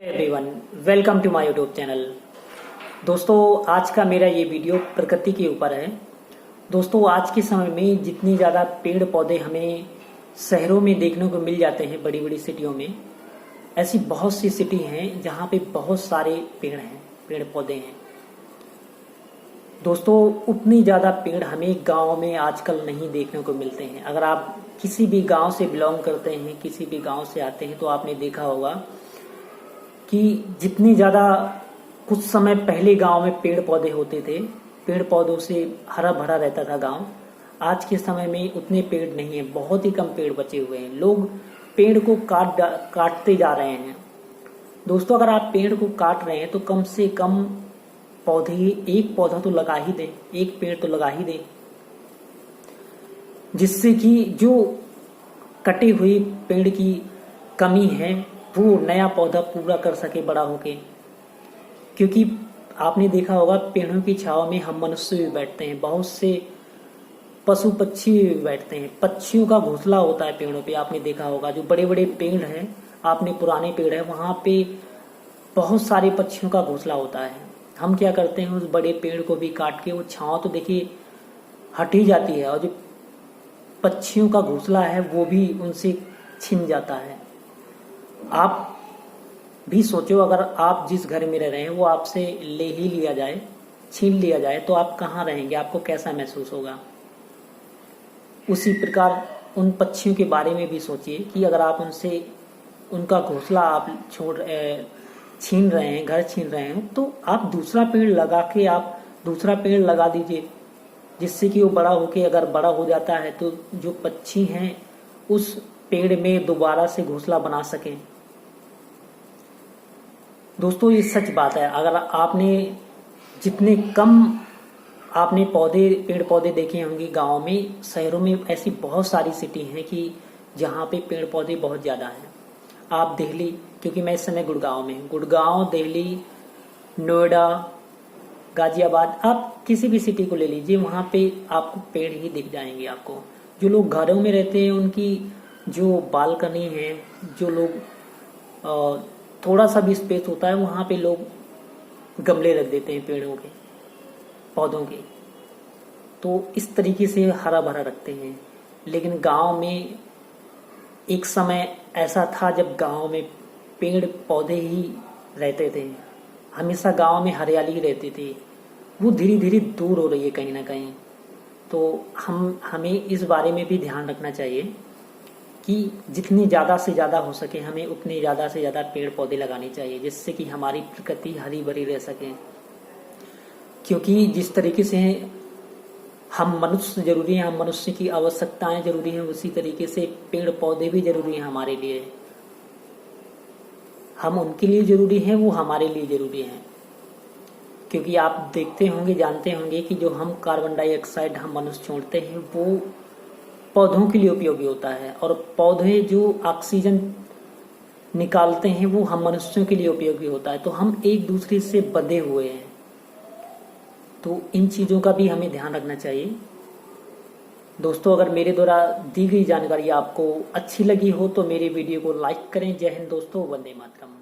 Everyone, welcome to my YouTube channel. दोस्तों, आज का मेरा ये वीडियो प्रकृति के ऊपर है। दोस्तों, आज के समय में जितनी ज़्यादा पेड़ पौधे हमें शहरों में देखने को मिल जाते हैं, बड़ी बड़ी सिटियों में, ऐसी बहुत सी सिटी हैं जहाँ पे बहुत सारे पेड़ हैं, पेड़ पौधे हैं। दोस्तों, उतनी ज़्यादा पेड़ हमें गांव में आजकल नहीं देखने को मिलते हैं। अगर आप किसी भी गांव से बिलोंग करते हैं, किसी भी गांव से आते हैं, तो आपने देखा होगा कि जितनी ज़्यादा कुछ समय पहले गांव में पेड़ पौधे होते थे, पेड़ पौधों से हरा भरा रहता था गांव, आज के समय में उतने पेड़ नहीं है, बहुत ही कम पेड़ बचे हुए हैं। लोग पेड़ को काटते जा रहे हैं। दोस्तों, अगर आप पेड़ को काट रहे हैं तो कम से कम पौधे, एक पौधा तो लगा ही दें, एक पेड़ तो लगा ही दें, जिससे कि जो कटे हुए पेड़ की कमी है वो नया पौधा पूरा कर सके बड़ा होके। क्योंकि आपने देखा होगा, पेड़ों की छांव में हम मनुष्य भी बैठते हैं, बहुत से पशु पक्षी भी बैठते हैं। पक्षियों का घोंसला होता है पेड़ों पे, आपने देखा होगा। जो बड़े बड़े पेड़ हैं, आपने पुराने पेड़ है, वहां पे बहुत सारे पक्षियों का घोंसला होता है। हम क्या करते हैं, उस बड़े पेड़ को भी काट के, वो छांव तो देखिए हट ही जाती है, और जो पक्षियों का घोंसला है वो भी उनसे छिन जाता है। आप भी सोचो, अगर आप जिस घर में रह रहे हैं वो आपसे ले ही लिया जाए, छीन लिया जाए, तो आप कहाँ रहेंगे, आपको कैसा महसूस होगा। उसी प्रकार उन पक्षियों के बारे में भी सोचिए कि अगर आप उनसे, उनका घोंसला आप छीन रहे हैं, घर छीन रहे हैं, तो आप दूसरा पेड़ लगा के, आप दूसरा पेड़ लगा दीजिए, जिससे कि वो बड़ा होके, अगर बड़ा हो जाता है तो जो पक्षी हैं उस पेड़ में दोबारा से घोंसला बना सकें। दोस्तों, ये सच बात है। अगर आपने जितने कम आपने पेड़ पौधे देखे होंगे गाँव में, शहरों में ऐसी बहुत सारी सिटी हैं कि जहाँ पे पेड़ पौधे बहुत ज़्यादा हैं। आप दिल्ली, क्योंकि मैं इस समय गुड़गांव में हूँ, गुड़गांव, दिल्ली, नोएडा, गाजियाबाद, आप किसी भी सिटी को ले लीजिए, वहाँ पे आपको पेड़ ही दिख जाएंगे। आपको जो लोग घरों में रहते हैं, उनकी जो बालकनी है, जो लोग थोड़ा सा भी स्पेस होता है, वहाँ पे लोग गमले रख देते हैं पेड़ों के, पौधों के, तो इस तरीके से हरा भरा रखते हैं। लेकिन गांव में एक समय ऐसा था जब गांव में पेड़ पौधे ही रहते थे, हमेशा गांव में हरियाली ही रहती थी। वो धीरे धीरे दूर हो रही है कहीं ना कहीं। तो हमें इस बारे में भी ध्यान रखना चाहिए कि जितनी ज़्यादा से ज़्यादा हो सके, हमें उतने ज़्यादा से ज़्यादा पेड़ पौधे लगाने चाहिए, जिससे कि हमारी प्रकृति हरी भरी रह सके। क्योंकि जिस तरीके से हम मनुष्य जरूरी हैं, हम मनुष्य की आवश्यकताएं जरूरी हैं, उसी तरीके से पेड़ पौधे भी जरूरी हैं हमारे लिए। हम उनके लिए जरूरी हैं, वो हमारे लिए जरूरी हैं। क्योंकि आप देखते होंगे, जानते होंगे कि जो हम कार्बन डाइऑक्साइड हम मनुष्य छोड़ते हैं, वो पौधों के लिए उपयोगी होता है, और पौधे जो ऑक्सीजन निकालते हैं वो हम मनुष्यों के लिए उपयोगी होता है। तो हम एक दूसरे से बंधे हुए हैं। तो इन चीज़ों का भी हमें ध्यान रखना चाहिए। दोस्तों, अगर मेरे द्वारा दी गई जानकारी आपको अच्छी लगी हो तो मेरे वीडियो को लाइक करें। जय हिंद दोस्तों, वंदे मातरम।